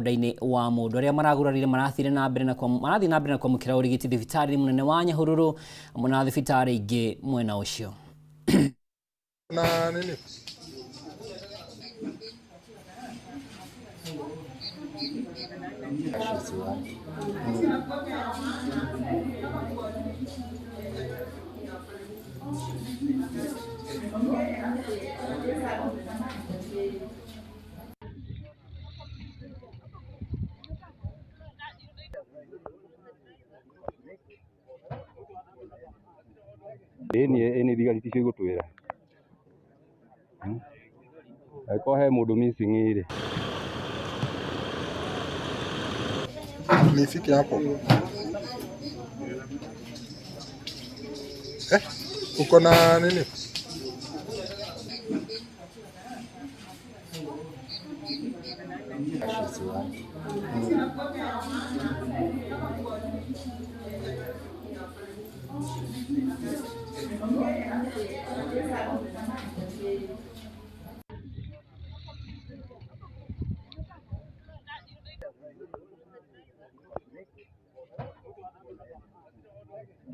Ndaini wa mundu aria maragurarire marathire na mbere na kwamukira urigiti thibitari munene wa Nyahururu muna thibitari ingi mwena ucio na nini Eni thigari ticio igutwira ko he mundu missing ire nifike hapo uko na nini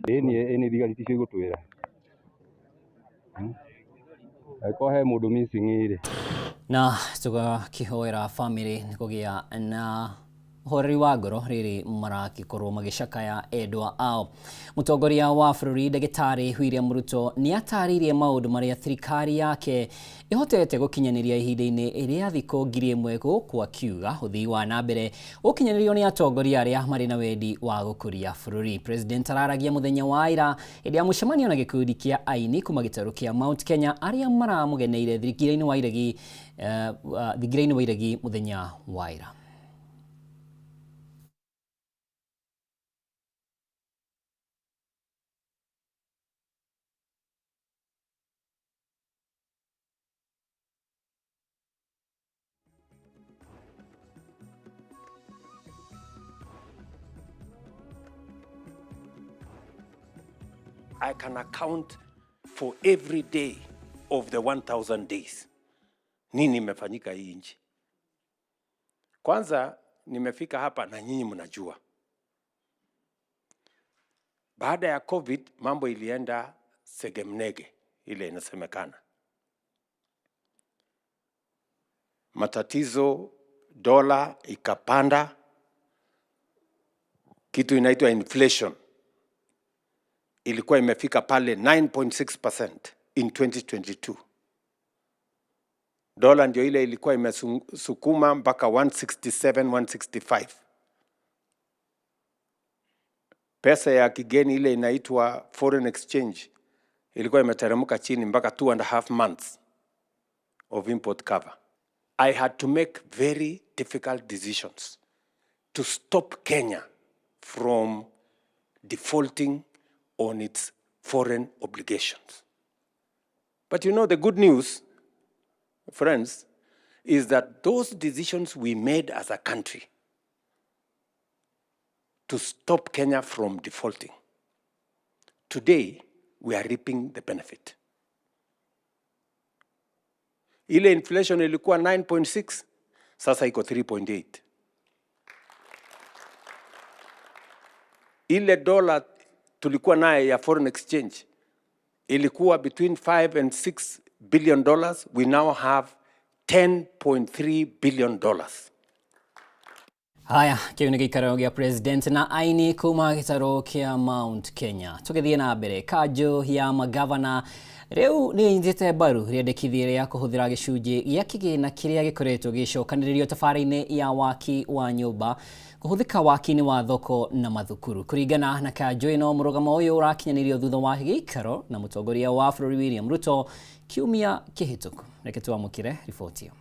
Eni thigari ticio igutwira ko he mundu missing ire na tugakihoera family nikugia na horeri wa ngoro riri maragikorwo magicakaya endwa ao. Mutongoria wa bururi Ndagĩtarĩ William Ruto ni ataririe maundu maria thirikari yake ihotete gukinyaniria ihinda-ini iria thikũ 1000 gũkũ akiuga uthii wa nambere ukinyanirio ni atongoria aria mari na wendi wa gukuria bururi. President araragia muthenya wa ira hĩndĩ ya mucemanio na gikundi kia aini kuma gĩtarũ kia Mount Kenya aria maramugeneire thigiraini wa iregi muthenya wa ira. I can account for every day of the 1000 days. Nini imefanyika hii nchi? Kwanza nimefika hapa na nyinyi mnajua. Baada ya COVID mambo ilienda segemnege ile inasemekana. Matatizo, dola ikapanda, kitu inaitwa inflation ilikuwa imefika pale 9.6% in 2022. Dola ndio ile ilikuwa imesukuma mpaka 167, 165. Pesa ya kigeni ile inaitwa foreign exchange ilikuwa imeteremka chini mpaka 2.5 months of import cover. I had to make very difficult decisions to stop Kenya from defaulting on its foreign obligations. But you know, the good news, friends, is that those decisions we made as a country to stop Kenya from defaulting, today we are reaping the benefit. Ile inflation ilikuwa 9.6, sasa iko 3.8. Ile dola tulikuwa naye ya foreign exchange ilikuwa between 5 and 6 billion dollars. We now have 10.3 billion dollars. Haya, kiu ni gĩikaro gĩa president na aini kuma gĩtarũ kia Mount Kenya. Tũgĩthiĩ na mbere, kanjũ ya magavana rĩu nĩ injĩte mbaru rĩendekithia rĩa kũhũthĩra gĩcunjĩ gĩa kĩgĩna kĩrĩa gĩkoretwo gĩcokanĩrĩrio tabarĩra-inĩ ya waki wa nyũmba kuhuthika waki-inĩ wa thoko na mathukuru. Kuringana na kanjũ ĩno, mũrũgamo ũyũ ũrakinyanĩrio thutha wa gĩikaro na mũtongoria wa bũrũri William Ruto kiumia kĩhĩtũku. Reke twamũkĩre riboti ĩyo.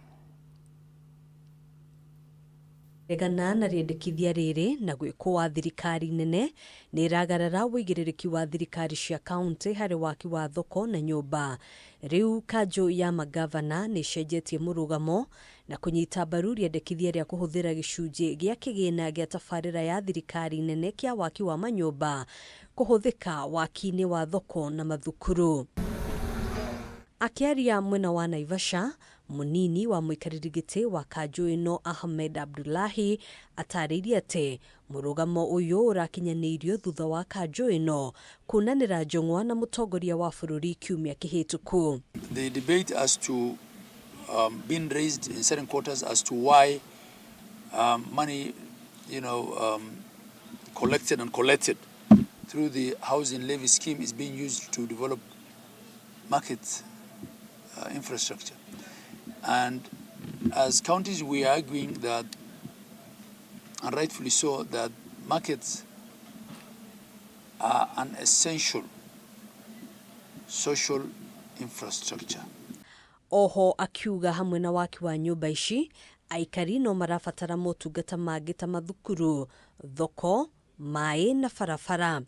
Regana na rĩendekithia rĩrĩ na gwĩkwo wa thirikari nene nĩ ĩragarara wĩigĩrĩrĩki wa thirikari cia kaunti harĩ waki wa thoko na nyũmba. Rĩu kanjũ ya magavana nĩ ĩcenjetie mũrũgamo na kũnyita mbaru rĩendekithia rĩa kũhũthĩra gĩcunjĩ gĩa kĩgĩna gĩa tabarĩra ya thirikari nene kĩa waki wa manyũmba kũhũthĩka waki-inĩ wa thoko na mathukuru. Akiaria mwena wa Naivasha, Munini wa muikariri giti wa kanjo ino Ahmed Abdullahi ataririe ati murugamo uyu urakinyanirio thutha wa kanjo ino kunanira njong'wa na mutongoria wa bururi kiumia kihituku. The debate as to being raised in certain quarters as to why money, collected and collected through the housing levy scheme is being used to develop market infrastructure. And as counties, we are arguing that, and rightfully so, that markets are an essential social infrastructure. Oho akiuga hamwe na waki wa nyumba ici aikari no marabatara motungata mangĩ ta mathukuru, thoko, mai na farafara.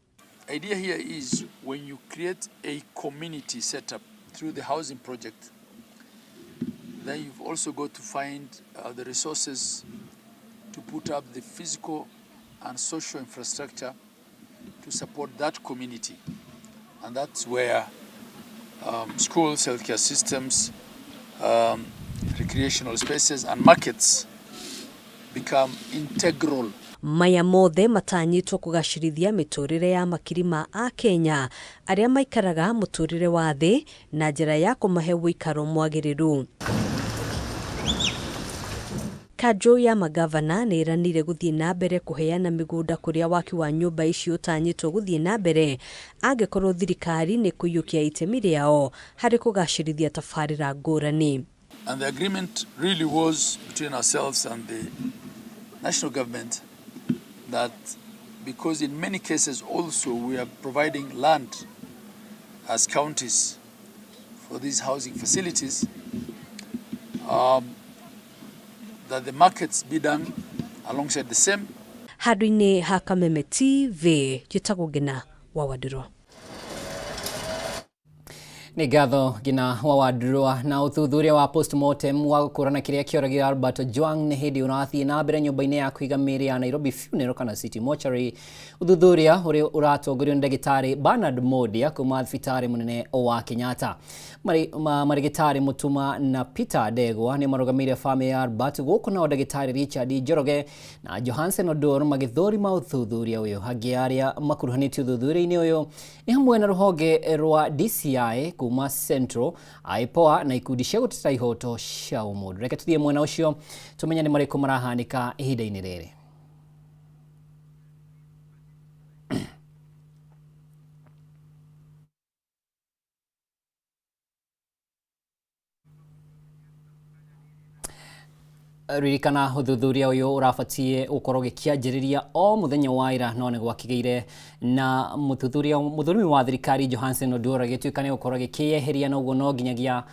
Idea here is when you create a community setup through the housing project, then you've also got to find the resources to put up the physical and social infrastructure to support that community. And that's where schools, healthcare systems, recreational spaces and markets become integral. Maya mothe matanyitwo kugacirithia miturire ya makirima a Kenya aria maikaraga muturire wa thi na njira ya kumahe wikaro mwagiriru. Kanjo ya magavana ni iranire guthie na mbere kuheana migunda kuria waki wa nyumba ici utanyitwo guthie na mbere angekorwo thirikari ni kuyukia itemi riao hari kugacirithia tafarira ngurani. And the agreement really was between ourselves and the national government that because in many cases also we are providing land as counties for these housing facilities, that the markets be done alongside the same. Haduine Hakameme TV jitagwo Gina wa Wadurwa. Ni gatho Gina wa Wadurwa na uthuthuria wa postmortem wa gukurana kiria kioragire Albert Ojwang ni hindi unathie na mbere nyumba-ini ya kuiga miri ya Nairobi Funeral kana City Mortuary. Uthuthuria uri uratongorio ni ndagitari Bernard Modia kuma thibitari munene wa Kenyatta. Marigitari Mutuma na Peter Degwa ni marugamire family ya Albert guku na ndagitari Richard Njoroge na Johansen Odor magithorima uthuthuria uyu hagiaria makuruhanitio uthuthuria-ini uyu ni hamwe na ruhonge rwa DCI kuma Central IPOA na ikundi cia guteta ihoto cia umundu. Reke tuthie mwena ucio tumenya ni mariko marahanika ihinda-ini riri. Ririkana uthuthuria uyu urafatie ukorwo gikianjiriria o muthenya wa ira no ni gwakigeire na muthurimi wa thirikari Johansen Odor agituika ni ukorwo gikiyeheria na uguo no nginyagia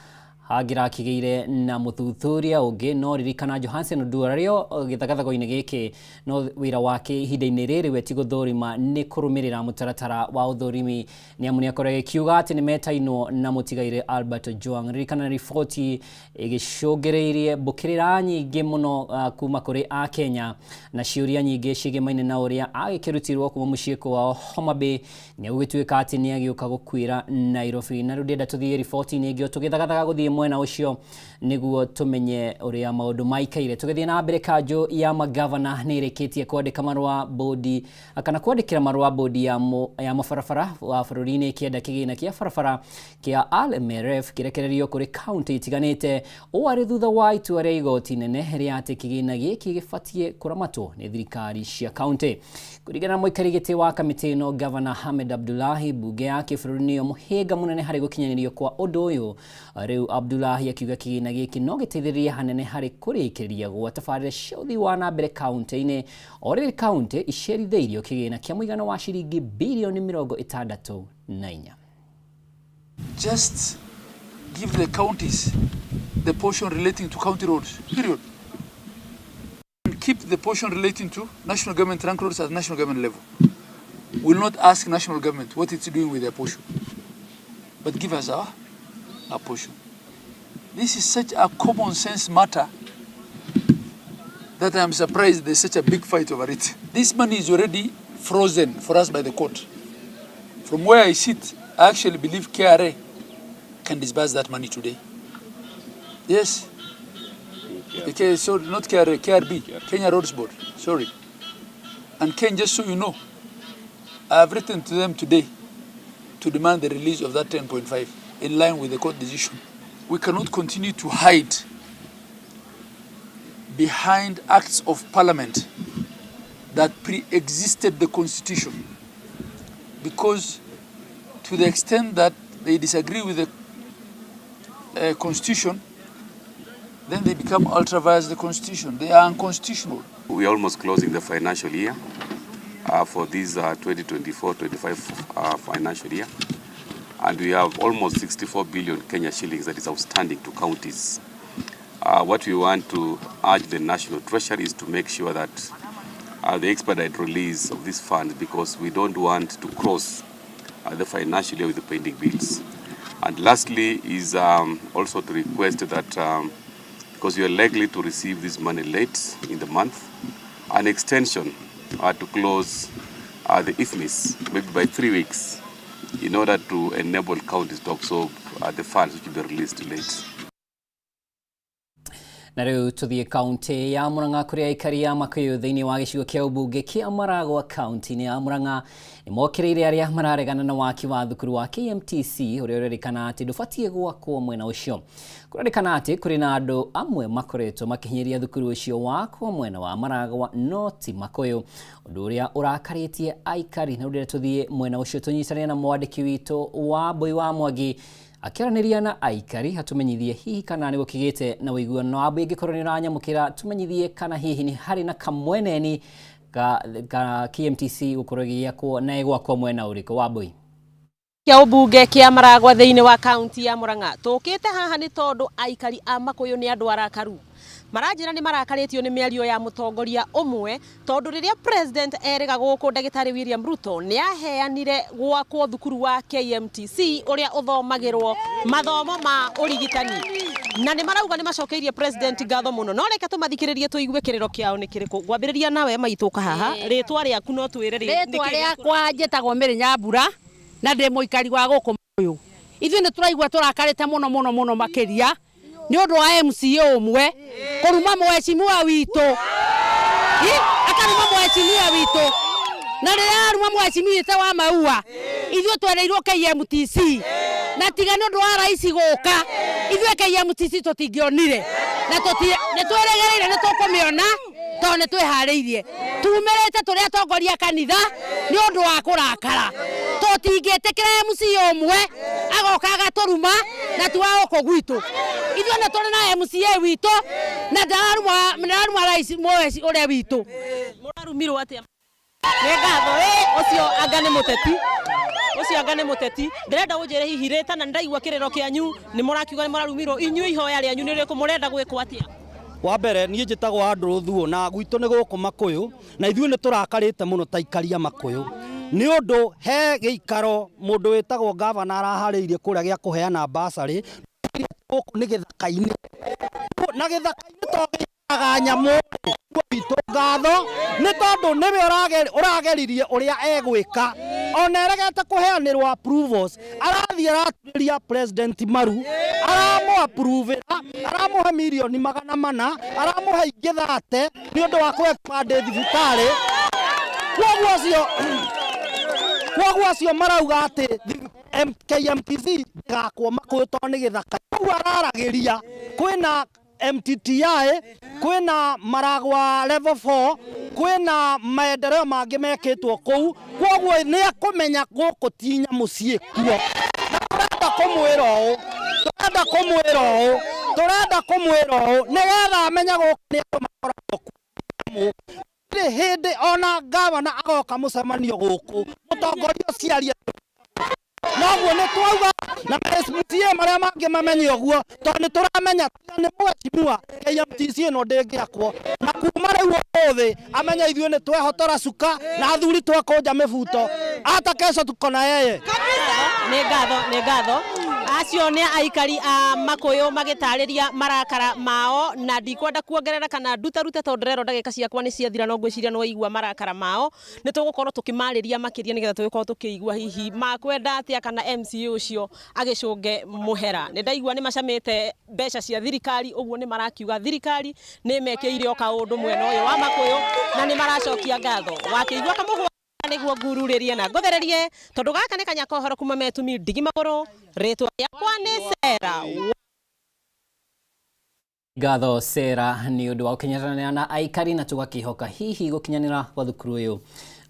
hagira kigeire na muthuthuria ungi no ririkana Johansen Odor rio githagathago-ini giki no wira wake ihinda-ini riri we ti guthurima ni kurumirira mutaratara wa uthurimi ni amuni akorwo kiuga ati ni metaino na mutigaire Albert Ojwang. Ririkana riboti igicungereirie mbukirira nyingi muno kuma kuri a Kenya na ciuria nyingi cigemaine na uria agikirutirwo kuma muciiko wa Homa Bay ni ugituika ati ni agiuka gukwira Nairobi. Na rudenda tuthie riboti-ini ingi tugithagathaga guthie mwena ucio niguo tumenye uria maundu maikaire. Tugithie na mbere kanjo ya magavana ni ireketie kwandika marua bodi kana kwandikira marua bodi ya mabarabara wa bururi-ini kienda kigina kia barabara kia ALMRF kirekererio kuri county itiganite wari thutha wa itua ria igoti nene ria ati kigina giki gifatie kuramatwo ni thirikari cia county. Kurigana na muikari giti wa kamiti no Governor Ahmed Abdullahi bunge yake bururi-ini yo muhinga munene hari gukinyanirio kwa undu uyu. Riu Abdullahi akiuga kigina giki no giteithĩrĩria hanene hari kurikiria gwa tabarĩra cia ũthii wa na mbere kaunti-inĩ o rĩrĩ kaunti icerithĩirio kigina kia mũigana wa ciringi bilioni 64. Just give the counties the portion relating to county roads, period. And keep the portion relating to national government trunk roads at national government level. We'll not ask national government what it's doing with their portion, but give us our portion. This is such a common sense matter that I'm surprised there's such a big fight over it. This money is already frozen for us by the court. From where I sit, I actually believe KRA can disburse that money today. Yes. Okay, so not KRB, Kenya Roads Board, sorry. And Ken, just so you know, I have written to them today to demand the release of that 10.5 in line with the court decision. We cannot continue to hide behind acts of parliament that pre-existed the constitution, because to the extent that they disagree with the constitution, then they become ultra vires the constitution. They are unconstitutional. We are almost closing the financial year for this 2024-25 financial year, and we have almost 64 billion Kenya shillings that is outstanding to counties. What we want to urge the National Treasury is to make sure that the expedite release of these funds, because we don't want to cross the financial year with the pending bills. And lastly is also to request that because you are likely to receive this money late in the month, an extension to close the IFMIS maybe by 3 weeks in order to enable counties to absorb the funds which will be released late. Na riu tuthie kaunti ya Murang'a kuria aikari a Makuyu thiini wa gicigo kia ubunge kia Maragwa kaunti-ini ya Murang'a ni mokireire aria mararegana na waki wa thukuru wa KMTC uria urerikana ati ndubatie gwakwo mwena ucio. Kurerikana ati kuri na andu amwe makoretwo makihinyiria thukuru ucio wakwo mwena wa Maragwa no ti Makuyu, undu uria urakaritie aikari. Na urire tuthie mwena ucio tunyitane na mwandiki witu wa Boi wa Mwangi akiraniria na aikari hatumenyithie hihi kana ni gukigite na wiguano wa Boi ngikorwo ni uranyamukira, tumenyithie kana hihi ni hari na kamweneni ka KMTC gukorogia ko na igwakwo mwena uriko wa Boi kia ubunge kia Maragwa thiini wa kaunti ya Murang'a. Tukite haha ni tondu aikari a Makuyu ni andu arakaru marajira ni marakaritio ni miario ya mutongoria umwe, tondu riria president erega guku Ndagitari William Ruto ni aheanire gwakwo thukuru wa KMTC uria uthomagirwo mathomo ma urigitani, na ni marauga ni macokeirie president ngatho muno. No reke tumathikiririe tuigue kiriro kiao ni kiriku. Ngwambiriria nawe maituka haha, ritwa riaku no twire ritwa riakwa njitagwo Mary Nyambura na ndi muikari wa guku Makuyu. Ithuĩ nĩ turaigua tũrakarĩte mũno makiria ni undu wa MCA umwe kuruma mheshimiwa witũ akaruma mheshimiwa witũ, na rĩrĩa aruma mheshimiwa wa Maua ithuĩ twereirwo KMTC na tiga nĩ undu wa rais gũka ithuĩ KMTC tũtingionire na nĩ tweregereire nĩ tũkũmĩona tondũ nĩ twĩharĩirie tumerete tũrĩa atongoria kanitha nĩ undu wa kũrakara tũtingĩtĩkĩra MCA umwe agoka agaturuma na tuwa gũkũ gwitũ. Ithuĩ nĩ tũrĩ na MCA witũ na ndararuma rais ũrĩa witũ. Mũrarumirwo atĩa? Nĩ ngatho ũcio anga nĩ mũteti ndĩrenda gũnjĩra hihi rĩta na ndaigua kĩrĩro kĩanyu nĩ mũrakiuga nĩ mũrarumirwo. Inyuĩ ihoya rĩanyu nĩ rĩkũ mũrenda gwĩkwo atĩa? Wa mbere niĩ njĩtagwo Andrew Thuo na gwitũ nĩ gũkũ Makuyu, na ithuĩ nĩ tũrakarĩte mũno ta ikaria Makuyu nĩ ũndũ he gĩikaro mũndũ wĩtagwo gavana araharĩirie kũrĩa gĩa kũheana basarĩ gũkũ nĩ gĩthaka-inĩ, na gĩthaka-inĩ togĩaga nyamũ witũ ngatho nĩ tondũ nĩwe ũrageririe ũrĩa egwĩka, ona eregete kũheanĩrwo approvals arathiĩ aratuĩria president Maru aramũ-approve-ĩra aramũhe milioni 400 aramũhe ingĩ 30 nĩ ũndũ wa kũexpand thibitarĩ. Kwoguo acio marauga atĩ KMTC ndĩgakwo Makuyu tondũ nĩ gĩthaka. Kwoguo araragĩria kwĩna MTTI, kwĩna Maragwa level 4, kwĩna maendeleo mangĩ mekĩtwo kũu. Kwoguo nĩ akũmenya gũkũ ti nyamũ ciĩkuo. Tũrenda kũmwĩra ũũ nĩgetha amenye gũkũ nĩ andũ makoragwo kuo. Hĩndĩ ona gavana agoka mũcemanio gũkũ mũtongoria ũciarie noguo nĩ twauga na MCA marĩa mangĩ mamenye ũguo, tondũ nĩ tũramenya nĩ mheshimiwa KMTC ĩno ndĩngĩakwo, na kuma rĩu ũthĩ amenya ithuĩ nĩ twehotora cuka na athuri twekũnja mĩbuto hata kesho tuko na yeye. Nĩ ngatho acio nĩ aikari a Makuyu magĩtarĩria marakara mao, na ndikwenda kuongerera kana ndutarute tondũ rero ndagĩka ciakwa nĩ ciathira, no ngwĩciria no igua marakara mao. Nĩ tũgũkorwo tũkĩmarĩria makĩria nĩgetha tũgĩkorwo tũkĩigua hihi makwenda atĩa kana MCA ũcio agĩcũnge mũhera. Nĩ ndaigua nĩ macamĩte mbeca cia thirikari, ũguo nĩ marakiuga thirikari nĩ mekĩire o kaũndũ mwena ũyũ wa Makuyu na nĩ maracokia ngatho. Wakĩigua kamũhwa nĩguo ngururĩrie na ngũthererie tondũ gaka nĩ Kanyakohoro kuma Metumi Ndigi Magũrũ, rĩtwa rĩakwa nĩ Sera. Ngatho Sera nĩ ũndũ wa gũkinyanĩra na aikari na tũgakĩhoka hihi gũkinyanĩra gwa thukuru ũyũ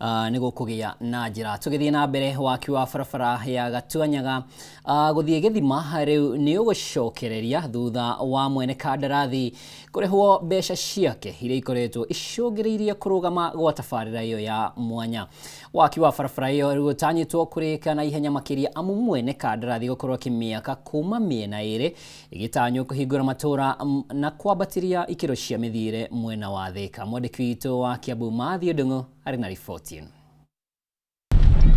nĩ gũkũgĩa na njĩra. Tũgĩthiĩ na mbere waki wa barabara ya Gatuanyaga gũthiĩ Gĩthima rĩu nĩ ũgũcokereria thutha wa mwene kandarathi kũrĩhwo mbeca ciake iria ikoretwo icũngĩrĩirie kũrũgama gwa tabarĩra ĩyo ya mwanya. Waki wa barabara ĩyo rĩu ũtanyĩtwo kũrĩka na ihenya makĩria amu mwene kandarathi gũkorwo akĩmĩaka kuma mĩena ĩrĩ ĩgĩtanywo kũhingũra matũra na kwambatĩria ikĩro cia mĩthiĩre mwena wa Thika. Mwandĩki witũ wa Kiambu Mathiũ Ndung'u arĩ na riboti ĩno.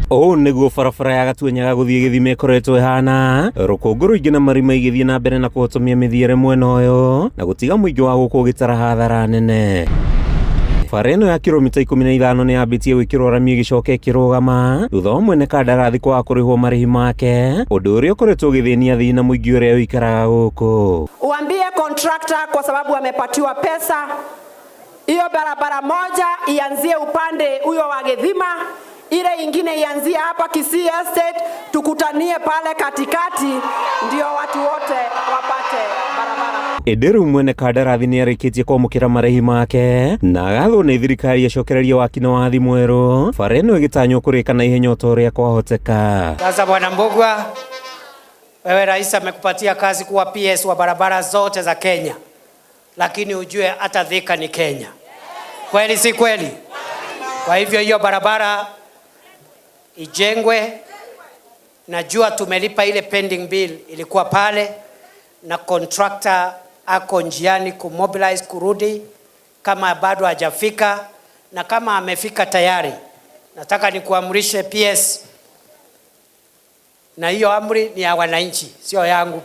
Nĩguo barabara ya Gatuanyaga gũthiĩ Gĩthima ĩkoretwo ĩhana rũkũngũ rũingĩ na marima igĩthiĩ na mbere na kũhotomia mĩthiĩre mwena ũyũ na gũtiga mũingĩ wa gũkũ ũgĩtara hathara nene. Bara ĩno ya kilomita 15 nĩ yambĩtie gwĩkĩrwo rami ĩgĩcoka ĩkĩrũgama thutha wa mwene kandarathi kwaga kũrĩhwo marĩhi make, ũndũ ũrĩa ũkoretwo ũgĩthĩnia thĩĩ na mũingĩ ũrĩa ũikaraga gũkũ. Uambie contractor kwa sababu amepatiwa pesa, hiyo barabara moja ianzie upande huyo wa Gĩthima, ile ingine ianzie hapa Kisii Estate, tukutanie pale katikati ndio watu wote wapate barabara. Rĩu mwene kandarathi nĩ arĩkĩtie kwamũkĩra marĩhi make na agathwo nĩ thirikari acokererie waki na wathi mwerũ, bara ĩno ĩgĩtanywo kũrĩka na ihenya o ta ũrĩa kwahoteka. Sasa Bwana Mbugua, wewe rais amekupatia kazi kuwa PS wa barabara zote za Kenya, lakini ujue hata Thika ni Kenya. Kweli si kweli? Kwa hivyo hiyo barabara ijengwe. Najua tumelipa ile pending bill ilikuwa pale na contractor ako njiani kumobilize kurudi kama bado hajafika, na kama amefika tayari nataka nikuamrishe PS, na hiyo amri ni ya wananchi sio yangu.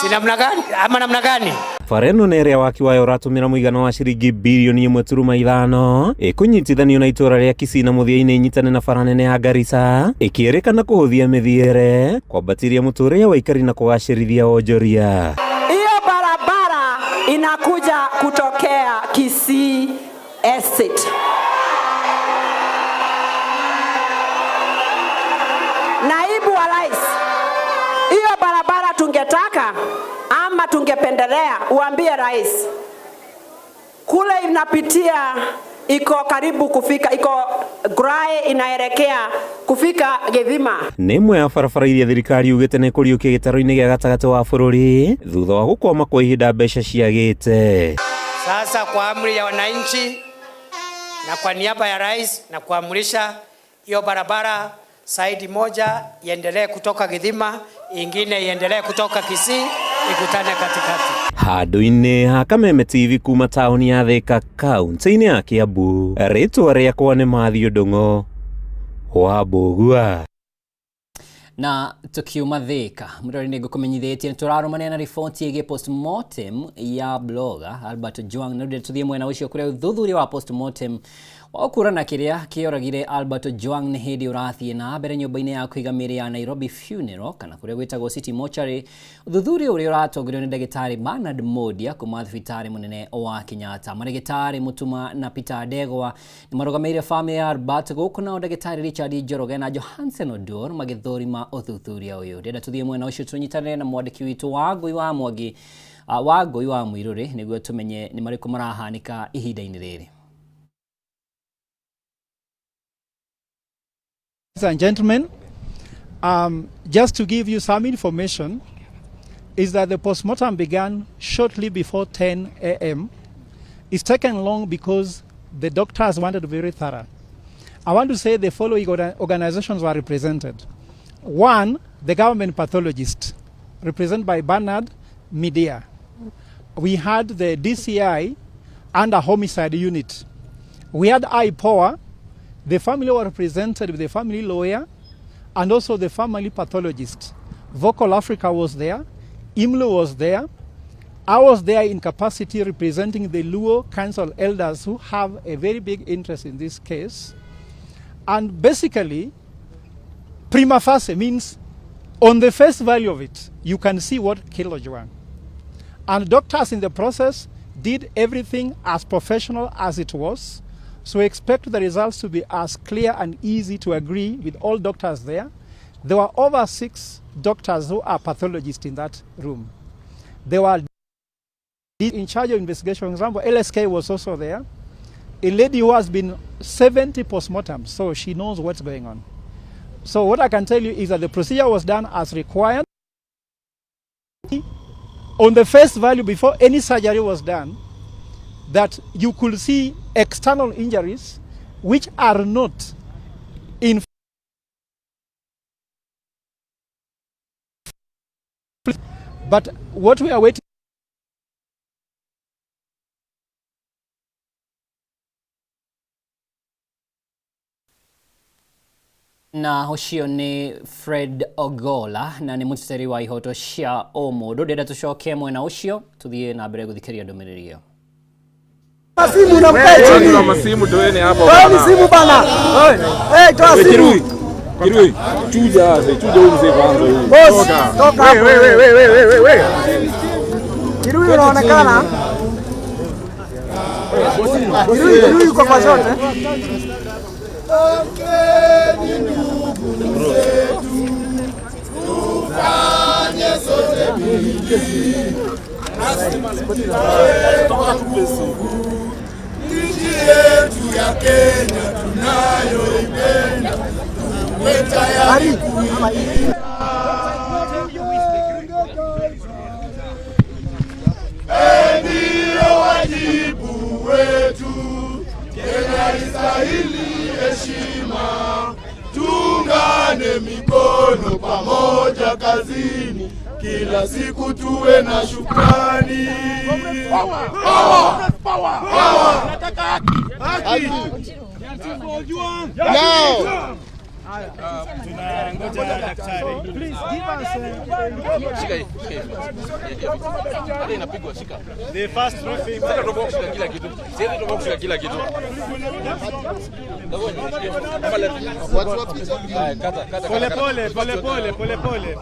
Si namna gani ama namna gani? Bara ĩno nĩ ĩrĩa waki wayo ũratũmĩra mũigana wa ciringi birioni 1.5 ĩkũnyitithanio na itũra rĩa Kisii na mũthia-inĩ inyitane na bara nene ya Garissa, ĩkĩrĩkana kũhũthia mĩthiĩre, kwambatĩria mũtũrĩre wa aikari na kũgacĩrithia wonjoria. Hiyo barabara inakuja kutokea Kisii Estate. Naibu wa Rais, hiyo barabara tungetaka ama tungependelea uambie Rais kule inapitia iko karibu kufika, iko Grae inaelekea kufika Gĩthima. Nĩ ĩmwe ya barabara iria thirikari yugĩte nĩ kũriũkia gĩtaro-inĩ gĩa gatagatĩ wa bũrũri thutha wa gũkwama kwa ihinda mbeca ciagĩte. Sasa kwa amri ya wananchi na kwa niaba ya Rais na kuamrisha hiyo barabara saidi moja iendelee kutoka Gĩthima, ingine iendelee kutoka Kisii, ikutane katikati. Handũ-inĩ ha Kameme TV kuma taũni ya Thika kaunti-inĩ ya Kiambu, rĩtwa rĩakwa nĩ Mathiũ Ndung'u wa Mbugua. Na tukiuma Thika, mũrori nĩ ngũkũmenyithĩtie nĩ tũrarũmania na riboti ĩgiĩ postmortem ya blogger Albert Ojwang. Na rĩu tũthiĩ mwena ũcio kũrĩa ũthuthuria wa postmortem wa kũrana kĩrĩa kĩoragire Albert Ojwang nĩ hĩndĩ ũrathiĩ na mbere nyũmba-inĩ ya kũiga mĩĩrĩ ya Nairobi Funeral kana kũrĩa gwĩtagwo City Mortuary. Ũthuthuria ũrĩa ũratongorio nĩ ndagĩtarĩ Bernard Modia kuma thibitarĩ mũnene wa Kenyatta. Marĩgĩtarĩ Mutuma na Peter Ndegwa nĩ marũgamĩrĩire famĩlĩ ya Albert, gũkũ nao ndagĩtarĩ Richard Njoroge na Johansen Odor magĩthũrima ũthuthuria ũyũ. Ndĩrenda tũthiĩ mwena ũcio tũnyitanĩre na mwandĩki witũ wa Ngũi wa Mwangi wa Ngũi wa Mũirũrĩ nĩguo tũmenye nĩ marĩkũ marahanĩka ihinda-inĩ rĩrĩ. Ladies and gentlemen, just to give you some information, is that the postmortem began shortly before 10 a.m. It's taken long because the doctors wanted to be very thorough. I want to say the following organizations were represented. One, the government pathologist, represented by Bernard Media. We had the DCI and a homicide unit. We had IPOA. The family were represented with the family lawyer and also the family pathologist. Vocal Africa was there, IMLU was there. I was there in capacity representing the Luo Council elders who have a very big interest in this case. And basically, prima facie means on the face value of it, you can see what killed Ojwang. And doctors in the process did everything as professional as it was. So we expect the results to be as clear and easy to agree with all doctors there. There were over 6 doctors who are pathologists in that room. They were in charge of investigation. For example, LSK was also there. A lady who has been 70 postmortems, so she knows what's going on. So what I can tell you is that the procedure was done as required. On the face value, before any surgery was done, that you could see external injuries which are not in. But what we are waiting. Na ucio ni Fred Ogola na ni muteteri wa ihoto cia omundu ndenda tucoke mwena ucio tuthie na mbere guthikĩria ndumiriri iyo. Masimu na mkae chini. Masimu toeni hapo bana. Toeni simu bana. Toa simu. Kirui, chuja huyu mzee kwanza huyu. Boss, toka. Wewe. Kirui unaonekana? Kirui yuko kwa zote. Nchi yetu ya Kenya tunayoipenda, tuwe tayari kuilinda. Ndio wajibu wetu, Kenya istahili heshima. Tuungane mikono pamoja kazini, kila siku tuwe na shukrani. Power. Nataka haki. Now. Tunangoja daktari. Please give us hadi inapigwa shika. The first trophy. Sasa tunabokshika kila kitu. Sasa tunabokshika kila kitu. Pole.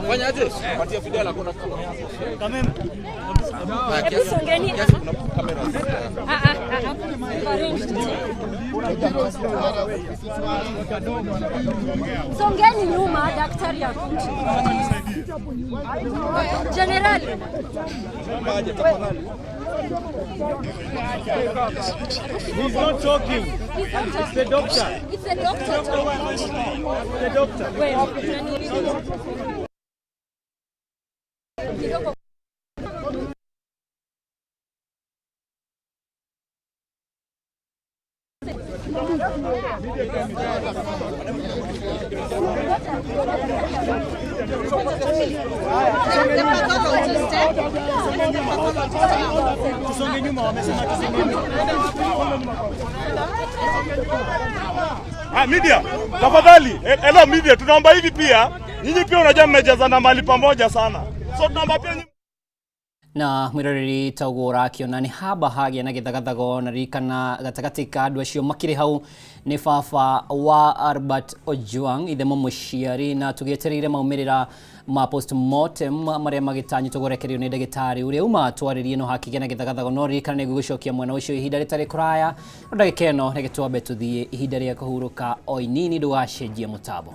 Fanya aje? Patia Fidel hakuna kamera. Hebu songeni. Kamera. Songeni nyuma, daktari akuti. Generali. He's not talking. It's the doctor. It's the doctor talking. The doctor. Media, tafadhali. Hello media, tunaomba hivi pia. Nyinyi pia unajua mmejazana mahali pamoja sana. So tunaomba pia na mwiroreri Tagora akiona ni haba hagia na githagathago na rikana gatagati ka andu acio makiri hau ni baba wa Albert Ojwang ithemo muciari na tugietereire maumirira ma postmortem maria magitanyitwo gurekerio ni ndagitari uria uma twaririe no hakige na githagathago no rikana ni gugucokia mwena ucio ihinda ritari kuraya ndagikeno ni gitwambe tuthie ihinda ria kuhuruka o inini ndugacenjia mutabo.